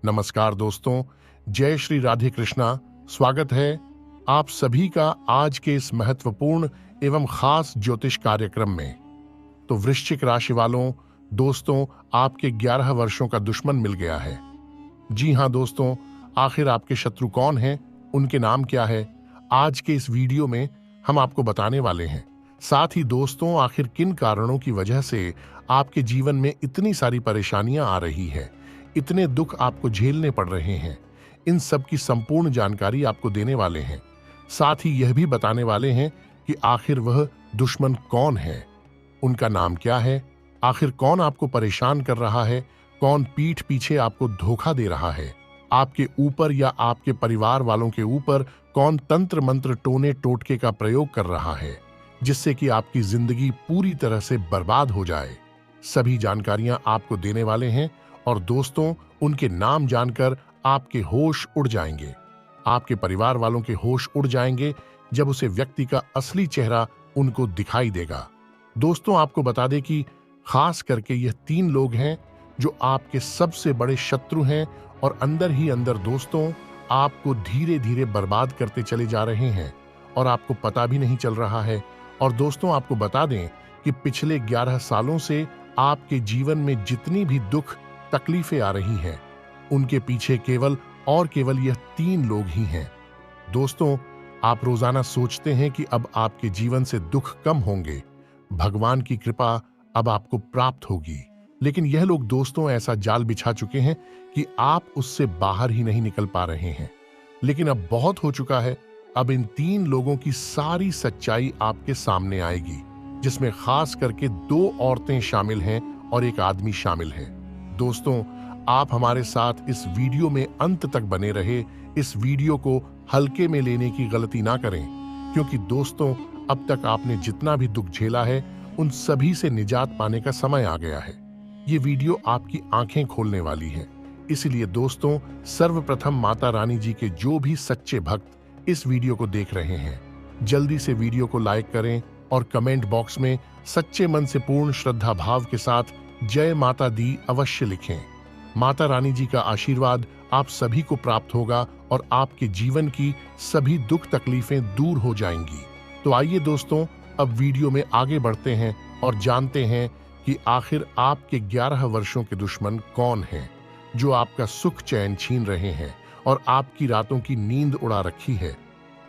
नमस्कार दोस्तों, जय श्री राधे कृष्णा। स्वागत है आप सभी का आज के इस महत्वपूर्ण एवं खास ज्योतिष कार्यक्रम में। तो वृश्चिक राशि वालों, दोस्तों, आपके 11 वर्षों का दुश्मन मिल गया है। जी हां दोस्तों, आखिर आपके शत्रु कौन हैं, उनके नाम क्या है, आज के इस वीडियो में हम आपको बताने वाले हैं। साथ ही दोस्तों, आखिर किन कारणों की वजह से आपके जीवन में इतनी सारी परेशानियां आ रही है, इतने दुख आपको झेलने पड़ रहे हैं, इन सब की संपूर्ण जानकारी आपको देने वाले हैं। साथ ही यह भी बताने वाले हैं कि आखिर वह दुश्मन कौन है, उनका नाम क्या है, आखिर कौन आपको परेशान कर रहा है, कौन पीठ पीछे आपको धोखा दे रहा है, आपके ऊपर या आपके परिवार वालों के ऊपर कौन तंत्र मंत्र टोने टोटके का प्रयोग कर रहा है, जिससे कि आपकी जिंदगी पूरी तरह से बर्बाद हो जाए। सभी जानकारियां आपको देने वाले हैं और दोस्तों, उनके नाम जानकर आपके होश उड़ जाएंगे, आपके परिवार वालों के होश उड़ जाएंगे जब उसे व्यक्ति का असली चेहरा उनको दिखाई देगा। दोस्तों, आपको बता दें कि खास करके यह 3 लोग हैं जो आपके सबसे बड़े शत्रु हैं और अंदर ही अंदर दोस्तों आपको धीरे धीरे बर्बाद करते चले जा रहे हैं और आपको पता भी नहीं चल रहा है। और दोस्तों, आपको बता दें कि पिछले 11 सालों से आपके जीवन में जितनी भी दुख तकलीफें आ रही हैं, उनके पीछे केवल और केवल यह 3 लोग ही हैं। दोस्तों, आप रोजाना सोचते हैं कि अब आपके जीवन से दुख कम होंगे, भगवान की कृपा अब आपको प्राप्त होगी, लेकिन यह लोग दोस्तों ऐसा जाल बिछा चुके हैं कि आप उससे बाहर ही नहीं निकल पा रहे हैं। लेकिन अब बहुत हो चुका है, अब इन 3 लोगों की सारी सच्चाई आपके सामने आएगी, जिसमें खास करके 2 औरतें शामिल हैं और एक आदमी शामिल है। दोस्तों, आप हमारे साथ इस वीडियो में अंत तक बने रहे। इस वीडियो को हल्के में लेने की गलती ना करें, क्योंकि दोस्तों, अब तक आपने जितना भी दुख झेला है, उन सभी से निजात पाने का समय आ गया है। ये वीडियो आपकी आंखें खोलने वाली है। इसलिए दोस्तों, सर्वप्रथम माता रानी जी के जो भी सच्चे भक्त इस वीडियो को देख रहे हैं, जल्दी से वीडियो को लाइक करें और कमेंट बॉक्स में सच्चे मन से पूर्ण श्रद्धा भाव के साथ जय माता दी अवश्य लिखें। माता रानी जी का आशीर्वाद आप सभी को प्राप्त होगा और आपके जीवन की सभी दुख तकलीफें दूर हो जाएंगी। तो आइए दोस्तों, अब वीडियो में आगे बढ़ते हैं और जानते हैं कि आखिर आपके 11 वर्षों के दुश्मन कौन हैं, जो आपका सुख चैन छीन रहे हैं और आपकी रातों की नींद उड़ा रखी है।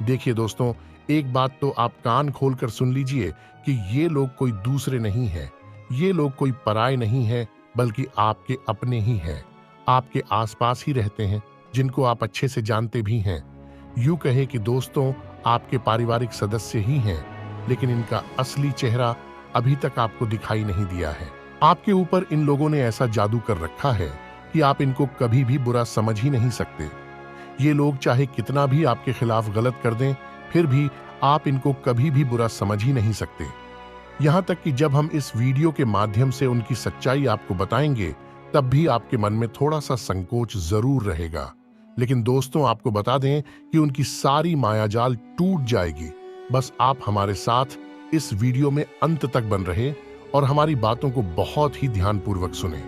देखिए दोस्तों, एक बात तो आप कान खोलकर सुन लीजिए कि ये लोग कोई दूसरे नहीं है, ये लोग कोई पराये नहीं है, बल्कि आपके अपने ही हैं, आपके आसपास ही रहते हैं, जिनको आप अच्छे से जानते भी हैं। यूं कहे कि दोस्तों, आपके पारिवारिक सदस्य ही हैं, लेकिन इनका असली चेहरा अभी तक आपको दिखाई नहीं दिया है। आपके ऊपर इन लोगों ने ऐसा जादू कर रखा है कि आप इनको कभी भी बुरा समझ ही नहीं सकते। ये लोग चाहे कितना भी आपके खिलाफ गलत कर दें, फिर भी आप इनको कभी भी बुरा समझ ही नहीं सकते। यहां तक कि जब हम इस वीडियो के माध्यम से उनकी सच्चाई आपको बताएंगे, तब भी आपके मन में थोड़ा सा संकोच जरूर रहेगा। लेकिन दोस्तों, आपको बता दें कि उनकी सारी मायाजाल टूट जाएगी। बस आप हमारे साथ इस वीडियो में अंत तक बन रहे और हमारी बातों को बहुत ही ध्यानपूर्वक सुने।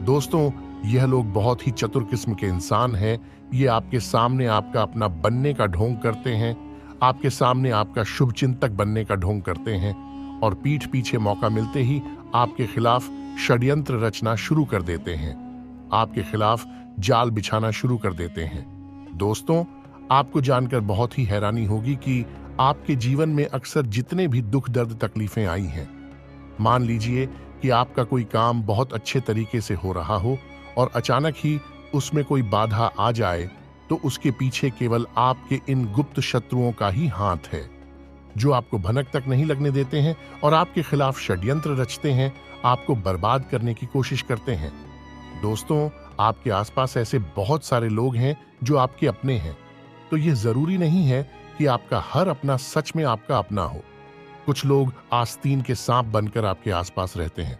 दोस्तों, यह लोग बहुत ही चतुर किस्म के इंसान हैं। ये आपके सामने आपका अपना बनने का ढोंग करते हैं, आपके सामने आपका शुभचिंतक बनने का ढोंग करते हैं और पीठ पीछे मौका मिलते ही आपके खिलाफ षड्यंत्र रचना शुरू कर देते हैं, आपके खिलाफ जाल बिछाना शुरू कर देते हैं। दोस्तों, आपको जानकर बहुत ही हैरानी होगी कि आपके जीवन में अक्सर जितने भी दुख दर्द तकलीफें आई हैं, मान लीजिए कि आपका कोई काम बहुत अच्छे तरीके से हो रहा हो और अचानक ही उसमें कोई बाधा आ जाए, तो उसके पीछे केवल आपके इन गुप्त शत्रुओं का ही हाथ है, जो आपको भनक तक नहीं लगने देते हैं और आपके खिलाफ षड्यंत्र रचते हैं, आपको बर्बाद करने की कोशिश करते हैं। दोस्तों, आपके आसपास ऐसे बहुत सारे लोग हैं जो आपके अपने हैं, तो यह जरूरी नहीं है कि आपका हर अपना सच में आपका अपना हो। कुछ लोग आस्तीन के सांप बनकर आपके आसपास रहते हैं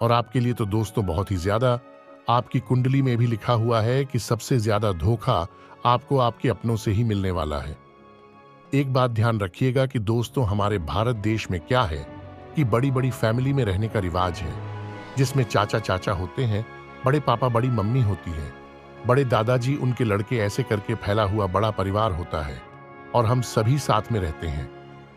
और आपके लिए तो दोस्तों बहुत ही ज्यादा। आपकी कुंडली में भी लिखा हुआ है कि सबसे ज्यादा धोखा आपको आपके अपनों से ही मिलने वाला है। एक बात ध्यान रखिएगा कि दोस्तों, हमारे भारत देश में क्या है कि बड़ी बड़ी फैमिली में रहने का रिवाज है, जिसमें चाचा चाचा होते हैं, बड़े पापा बड़ी मम्मी होती है बड़े दादाजी, उनके लड़के, ऐसे करके फैला हुआ बड़ा परिवार होता है और हम सभी साथ में रहते हैं।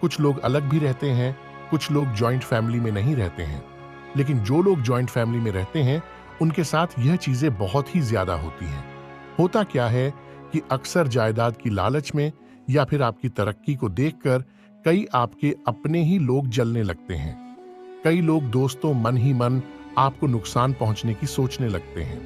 कुछ लोग अलग भी रहते हैं, कुछ लोग जॉइंट फैमिली में नहीं रहते हैं, लेकिन जो लोग जॉइंट फैमिली में रहते हैं उनके साथ यह चीजें बहुत ही ज्यादा होती हैं। होता क्या है कि अक्सर जायदाद की लालच में या फिर आपकी तरक्की को देखकर कई आपके अपने ही लोग जलने लगते हैं। कई लोग दोस्तों मन ही मन आपको नुकसान पहुंचने की सोचने लगते हैं।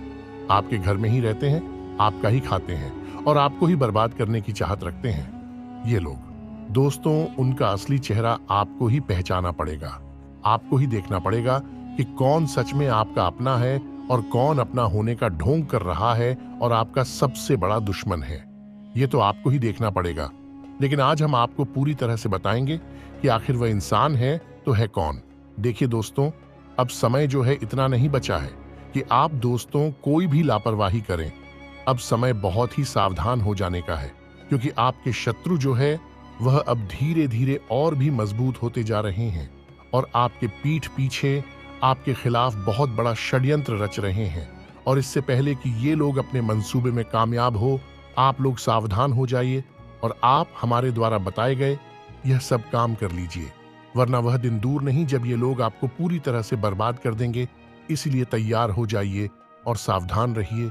आपके घर में ही रहते हैं, आपका ही खाते हैं और आपको ही बर्बाद करने की चाहत रखते हैं। ये लोग दोस्तों, उनका असली चेहरा आपको ही पहचाना पड़ेगा। आपको ही देखना पड़ेगा कि कौन सच में आपका अपना है और कौन अपना होने का ढोंग कर रहा है और आपका सबसे बड़ा दुश्मन है। ये तो आपको ही देखना पड़ेगा। लेकिन आज हम आपको पूरी तरह से बताएंगे कि आखिर वह इंसान है तो है कौन। देखिए दोस्तों, अब समय जो है इतना नहीं बचा है कि आप दोस्तों कोई भी लापरवाही करें। अब समय बहुत ही सावधान हो जाने का है, क्योंकि आपके शत्रु जो है वह अब धीरे धीरे और भी मजबूत होते जा रहे हैं और आपके पीठ पीछे आपके खिलाफ बहुत बड़ा षड्यंत्र रच रहे हैं। और इससे पहले कि ये लोग अपने मंसूबे में कामयाब हो, आप लोग सावधान हो जाइए और आप हमारे द्वारा बताए गए यह सब काम कर लीजिए, वरना वह दिन दूर नहीं जब ये लोग आपको पूरी तरह से बर्बाद कर देंगे। इसलिए तैयार हो जाइए और सावधान रहिए।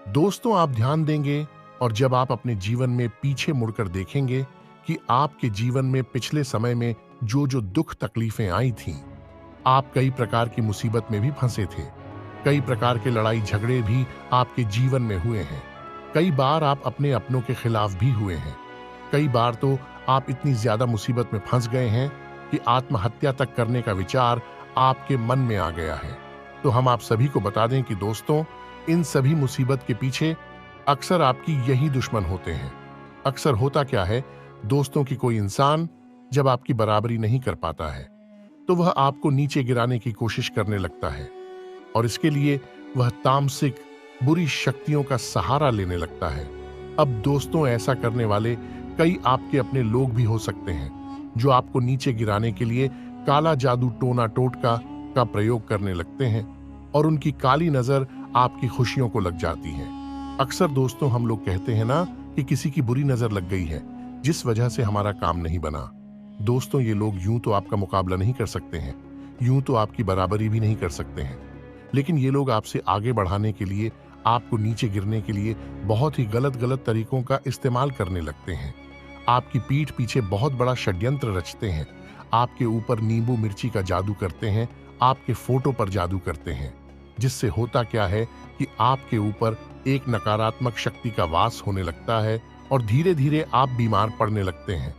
दोस्तों, आप ध्यान देंगे और जब आप अपने जीवन में पीछे मुड़कर देखेंगे कि आपके जीवन में पिछले समय में जो जो दुख तकलीफें आई थीं, आप कई प्रकार की मुसीबत में भी फंसे थे। कई प्रकार के लड़ाई झगड़े भी आपके जीवन में हुए हैं। कई बार आप अपने अपनों के खिलाफ भी हुए हैं। कई बार तो आप इतनी ज्यादा मुसीबत में फंस गए हैं कि आत्महत्या तक करने का विचार आपके मन में आ गया है। तो हम आप सभी को बता दें कि दोस्तों, इन सभी मुसीबत के पीछे अक्सर आपकी यही दुश्मन होते हैं। अक्सर होता क्या है दोस्तों, कि कोई इंसान जब आपकी बराबरी नहीं कर पाता है तो वह आपको नीचे गिराने की कोशिश करने लगता है और इसके लिए वह तामसिक बुरी शक्तियों का सहारा लेने लगता है। अब दोस्तों, ऐसा करने वाले कई आपके अपने लोग भी हो सकते हैं जो आपको नीचे गिराने के लिए काला जादू, टोना टोटका का प्रयोग करने लगते हैं और उनकी काली नजर आपकी खुशियों को लग जाती है। अक्सर दोस्तों, हम लोग कहते हैं ना कि किसी की बुरी नजर लग गई है जिस वजह से हमारा काम नहीं बना। दोस्तों, ये लोग यूं तो आपका मुकाबला नहीं कर सकते हैं, यूं तो आपकी बराबरी भी नहीं कर सकते हैं, लेकिन ये लोग आपसे आगे बढ़ाने के लिए, आपको नीचे गिरने के लिए बहुत ही गलत गलत तरीकों का इस्तेमाल करने लगते हैं। आपकी पीठ पीछे बहुत बड़ा षड्यंत्र रचते हैं, आपके ऊपर नींबू मिर्ची का जादू करते हैं, आपके फोटो पर जादू करते हैं, जिससे होता क्या है कि आपके ऊपर एक नकारात्मक शक्ति का वास होने लगता है और धीरे धीरे आप बीमार पड़ने लगते हैं।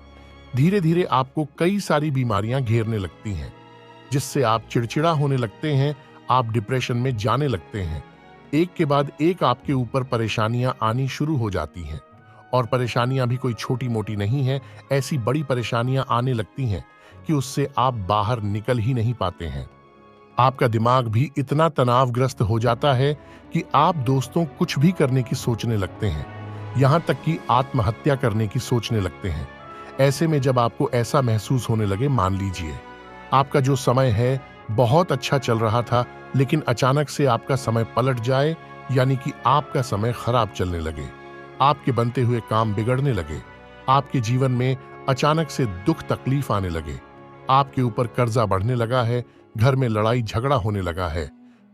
धीरे धीरे आपको कई सारी बीमारियां घेरने लगती हैं, जिससे आप चिड़चिड़ा होने लगते हैं, आप डिप्रेशन में जाने लगते हैं। एक के बाद एक आपके ऊपर परेशानियां आनी शुरू हो जाती हैं और परेशानियां भी कोई छोटी मोटी नहीं है, ऐसी बड़ी परेशानियां आने लगती हैं कि उससे आप बाहर निकल ही नहीं पाते हैं। आपका दिमाग भी इतना तनावग्रस्त हो जाता है कि आप दोस्तों कुछ भी करने की सोचने लगते हैं, यहां तक कि आत्महत्या करने की सोचने लगते हैं। ऐसे में जब आपको ऐसा महसूस होने लगे, मान लीजिए आपका जो समय है बहुत अच्छा चल रहा था, लेकिन अचानक से आपका समय पलट जाए, यानी कि आपका समय खराब चलने लगे, आपके बनते हुए काम बिगड़ने लगे, आपके जीवन में अचानक से दुख तकलीफ आने लगे, आपके ऊपर कर्जा बढ़ने लगा है, घर में लड़ाई झगड़ा होने लगा है,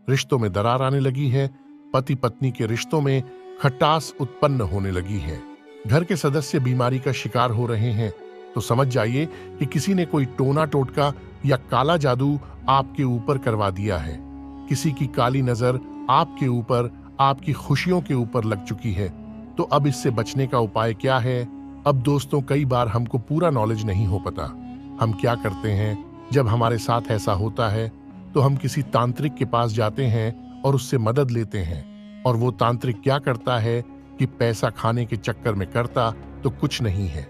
रिश्तों में दरार आने लगी है, पति पत्नी के रिश्तों में खटास उत्पन्न होने लगी है, घर के सदस्य बीमारी का शिकार हो रहे हैं, तो समझ जाइए कि किसी ने कोई टोना टोटका या काला जादू आपके ऊपर करवा दिया है। किसी की काली नजर आपके ऊपर, आपकी खुशियों के ऊपर लग चुकी है। तो अब इससे बचने का उपाय क्या है? अब दोस्तों, कई बार हमको पूरा नॉलेज नहीं हो पता। हम क्या करते हैं, जब हमारे साथ ऐसा होता है तो हम किसी तांत्रिक के पास जाते हैं और उससे मदद लेते हैं, और वो तांत्रिक क्या करता है कि पैसा खाने के चक्कर में करता तो कुछ नहीं है,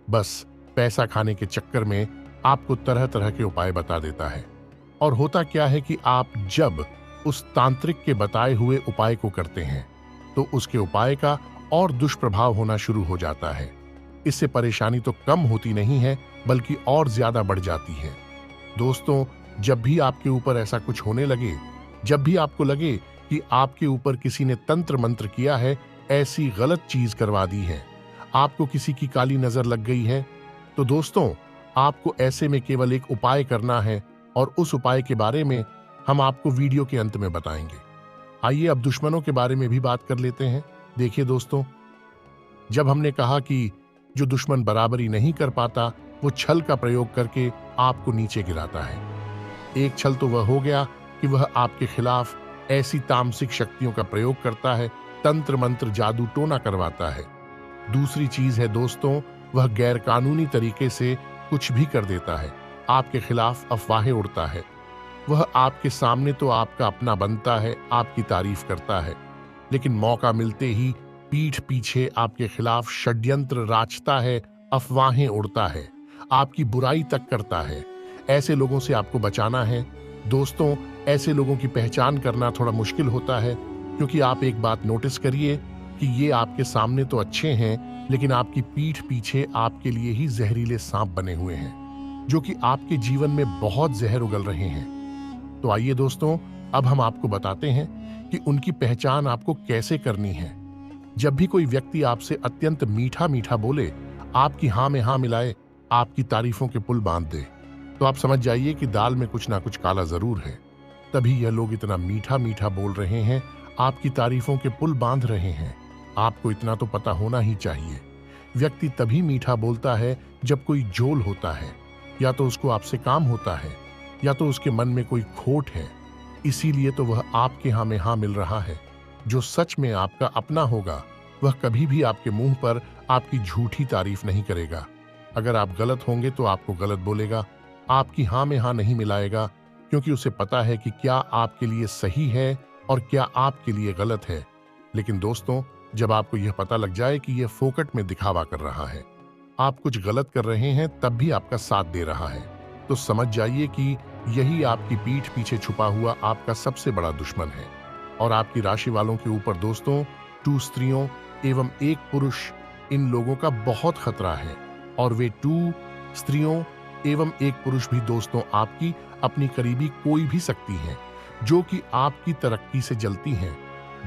बस पैसा खाने के चक्कर में आपको तरह तरह के उपाय बता देता है। और होता क्या है कि आप जब उस तांत्रिक के बताए हुए उपाय को करते हैं तो उसके उपाय का और दुष्प्रभाव होना शुरू हो जाता है। इससे परेशानी तो कम होती नहीं है, बल्कि और ज्यादा बढ़ जाती है। दोस्तों, जब भी आपके ऊपर ऐसा कुछ होने लगे, जब भी आपको लगे कि आपके ऊपर किसी ने तंत्र मंत्र किया है, ऐसी गलत चीज करवा दी है, आपको किसी की काली नजर लग गई है, तो दोस्तों आपको ऐसे में केवल एक उपाय करना है और उस उपाय के बारे में हम आपको वीडियो के अंत में बताएंगे। आइए अब दुश्मनों के बारे में भी बात कर लेते हैं। देखिए दोस्तों, जब हमने कहा कि जो दुश्मन बराबरी नहीं कर पाता वो छल का प्रयोग करके आपको नीचे गिराता है। एक छल तो वह हो गया कि वह आपके खिलाफ ऐसी तामसिक शक्तियों का प्रयोग करता है, तंत्र मंत्र जादू टोना करवाता है। दूसरी चीज है दोस्तों, वह गैर कानूनी तरीके से कुछ भी कर देता है, आपके खिलाफ अफवाहें उड़ता है। वह आपके सामने तो आपका अपना बनता है, आपकी तारीफ करता है, लेकिन मौका मिलते ही पीठ पीछे आपके खिलाफ षड्यंत्र राचता है, अफवाहें उड़ता है, आपकी बुराई तक करता है। ऐसे लोगों से आपको बचाना है दोस्तों। ऐसे लोगों की पहचान करना थोड़ा मुश्किल होता है, क्योंकि आप एक बात नोटिस करिए कि ये आपके सामने तो अच्छे हैं, लेकिन आपकी पीठ पीछे आपके लिए ही जहरीले सांप बने हुए हैं, जो कि आपके जीवन में बहुत जहर उगल रहे हैं। तो आइए दोस्तों, अब हम आपको बताते हैं कि उनकी पहचान आपको कैसे करनी है। जब भी कोई व्यक्ति आपसे अत्यंत मीठा मीठा बोले, आपकी हाँ में हाँ मिलाए, आपकी तारीफों के पुल बांध दे, तो आप समझ जाइए कि दाल में कुछ ना कुछ काला जरूर है। तभी यह लोग इतना मीठा मीठा बोल रहे हैं, आपकी तारीफों के पुल बांध रहे हैं। आपको इतना तो पता होना ही चाहिए, व्यक्ति तभी मीठा बोलता है जब कोई जोल होता है, या तो उसको आपसे काम होता है, या तो उसके मन में कोई खोट है। इसीलिए तो वह आपके हाँ में हाँ मिल रहा है। जो सच में आपका अपना होगा, वह कभी भी आपके मुंह पर आपकी झूठी तारीफ नहीं करेगा। अगर आप गलत होंगे तो आपको गलत बोलेगा, आपकी हाँ में हाँ नहीं मिलाएगा, क्योंकि उसे पता है कि क्या आपके लिए सही है और क्या आपके लिए गलत है। लेकिन दोस्तों, जब आपको यह पता लग जाए कि यह फोकट में दिखावा कर रहा है, आप कुछ गलत कर रहे हैं, तब भी आपका साथ दे रहा है, तो समझ जाइए कि यही आपकी पीठ पीछे छुपा हुआ आपका सबसे बड़ा दुश्मन है। और आपकी राशि वालों के ऊपर दोस्तों 2 स्त्रियों एवं 1 पुरुष, इन लोगों का बहुत खतरा है। और वे 2 स्त्रियों एवं 1 पुरुष भी दोस्तों आपकी अपनी करीबी कोई भी शक्ति हैं, जो कि आपकी तरक्की से जलती हैं।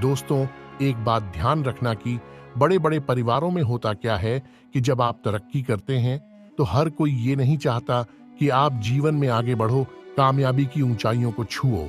दोस्तों, एक बात ध्यान रखना कि बड़े बड़े परिवारों में होता क्या है कि जब आप तरक्की करते हैं तो हर कोई ये नहीं चाहता कि आप जीवन में आगे बढ़ो, कामयाबी की ऊंचाइयों को छुओ।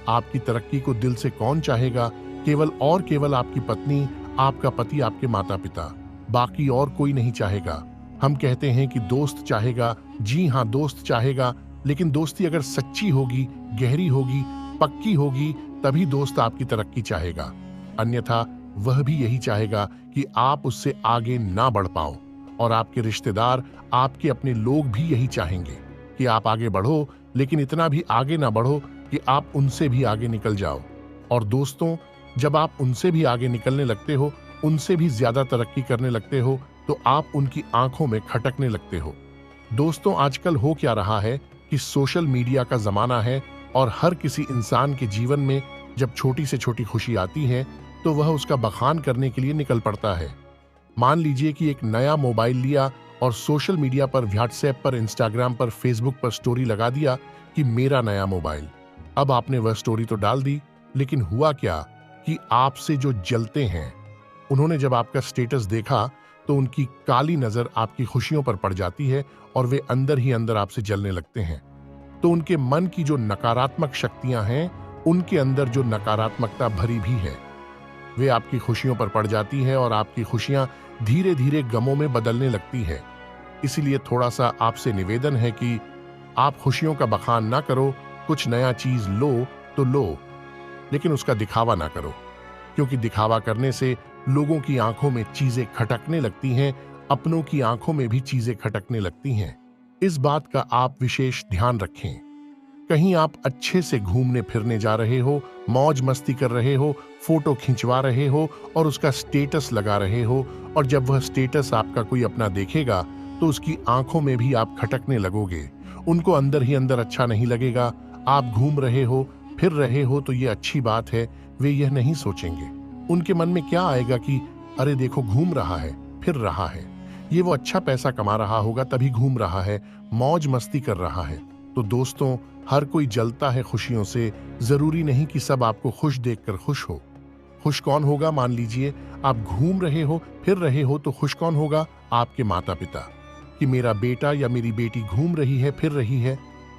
आपकी तरक्की को दिल से कौन चाहेगा? केवल और केवल आपकी पत्नी, आपका पति, आपके माता पिता, बाकी और कोई नहीं चाहेगा। हम कहते हैं कि दोस्त चाहेगा, जी हाँ दोस्त चाहेगा, लेकिन दोस्ती अगर सच्ची होगी, गहरी होगी, पक्की होगी, तभी दोस्त आपकी तरक्की चाहेगा। अन्यथा वह भी यही चाहेगा कि आप उससे आगे ना बढ़ पाओ। और आपके रिश्तेदार, आपके अपने लोग भी यही चाहेंगे कि आप आगे बढ़ो, लेकिन इतना भी आगे ना बढ़ो कि आप उनसे भी आगे निकल जाओ। और दोस्तों, जब आप उनसे भी आगे निकलने लगते हो, उनसे भी ज्यादा तरक्की करने लगते हो, तो आप उनकी आंखों में खटकने लगते हो। दोस्तों, आजकल हो क्या रहा है कि सोशल मीडिया का जमाना है, और हर किसी इंसान के जीवन में जब छोटी से छोटी खुशी आती है तो वह उसका बखान करने के लिए निकल पड़ता है। मान लीजिए कि एक नया मोबाइल लिया और सोशल मीडिया पर, व्हाट्सएप पर, इंस्टाग्राम पर, फेसबुक पर स्टोरी लगा दिया कि मेरा नया मोबाइल। अब आपने वह स्टोरी तो डाल दी, लेकिन हुआ क्या कि आपसे जो जलते हैं, उन्होंने जब आपका स्टेटस देखा तो उनकी काली नजर आपकी खुशियों पर पड़ जाती है और वे अंदर ही अंदर आपसे जलने लगते हैं। तो उनके मन की जो नकारात्मक शक्तियां हैं, उनके अंदर जो नकारात्मकता भरी भी है, वे आपकी खुशियों पर पड़ जाती है और आपकी खुशियां धीरे धीरे गमों में बदलने लगती है। इसीलिए थोड़ा सा आपसे निवेदन है कि आप खुशियों का बखान ना करो। कुछ नया चीज लो तो लो, लेकिन उसका दिखावा ना करो, क्योंकि दिखावा करने से लोगों की आंखों में चीजें खटकने लगती हैं, अपनों की आंखों में भी चीजें खटकने लगती हैं। इस बात का आप विशेष ध्यान रखें। कहीं आप अच्छे से घूमने फिरने जा रहे हो, मौज मस्ती कर रहे हो, फोटो खिंचवा रहे हो और उसका स्टेटस लगा रहे हो, और जब वह स्टेटस आपका कोई अपना देखेगा तो उसकी आंखों में भी आप खटकने लगोगे। उनको अंदर ही अंदर अच्छा नहीं लगेगा। आप घूम रहे हो, फिर रहे हो तो ये अच्छी बात है, वे यह नहीं सोचेंगे। उनके मन में क्या आएगा कि अरे देखो, घूम रहा है, फिर रहा है, ये वो अच्छा पैसा कमा रहा होगा तभी घूम रहा है, मौज मस्ती कर रहा है। तो दोस्तों, हर कोई जलता है खुशियों से, जरूरी नहीं कि सब आपको खुश देखकर खुश हो। खुश कौन होगा? मान लीजिए आप घूम रहे हो, फिर रहे हो, तो खुश कौन होगा? आपके माता पिता, कि मेरा बेटा या मेरी बेटी घूम रही है, फिर रही है।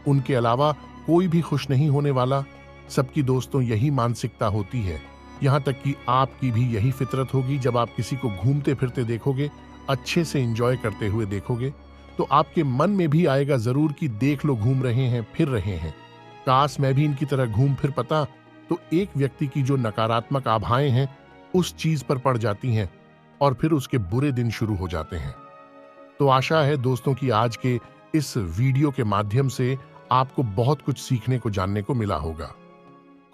उनके अलावा कोई भी खुश नहीं होने वाला। सबकी दोस्तों यही मानसिकता होती है, यहाँ तक कि आपकी भी यही फितरत होगी। जब आप किसी को घूमते फिरते देखोगे, अच्छे से एंजॉय करते हुए देखोगे, तो आपके मन में भी आएगा जरूर कि देख लो, घूम रहे हैं, फिर रहे हैं, काश मैं भी इनकी तरह घूम फिर पाता। तो एक व्यक्ति की जो नकारात्मक आभाएं हैं उस चीज पर पड़ जाती हैं और फिर उसके बुरे दिन शुरू हो जाते हैं। तो आशा है दोस्तों कि आज के इस वीडियो के माध्यम से आपको बहुत कुछ सीखने को, जानने को मिला होगा।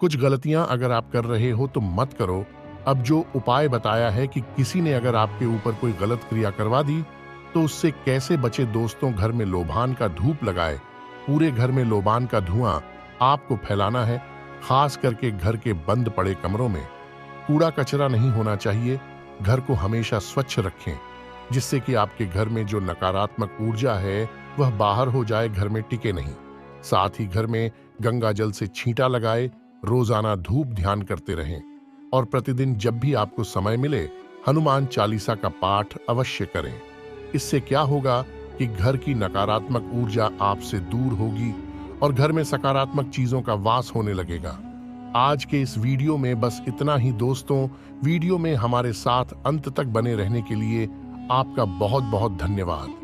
कुछ गलतियां अगर आप कर रहे हो तो मत करो। अब जो उपाय बताया है कि किसी ने अगर आपके ऊपर कोई गलत क्रिया करवा दी तो उससे कैसे बचे दोस्तों, घर में लोबान का धूप लगाए। पूरे घर में लोबान का धुआं आपको फैलाना है, खास करके घर के बंद पड़े कमरों में। कूड़ा कचरा नहीं होना चाहिए। घर को हमेशा स्वच्छ रखें, जिससे कि आपके घर में जो नकारात्मक ऊर्जा है वह बाहर हो जाए, घर में टिके नहीं। साथ ही घर में गंगा जल से छींटा लगाए, रोजाना धूप ध्यान करते रहें और प्रतिदिन जब भी आपको समय मिले हनुमान चालीसा का पाठ अवश्य करें। इससे क्या होगा कि घर की नकारात्मक ऊर्जा आपसे दूर होगी और घर में सकारात्मक चीजों का वास होने लगेगा। आज के इस वीडियो में बस इतना ही दोस्तों। वीडियो में हमारे साथ अंत तक बने रहने के लिए आपका बहुत बहुत धन्यवाद।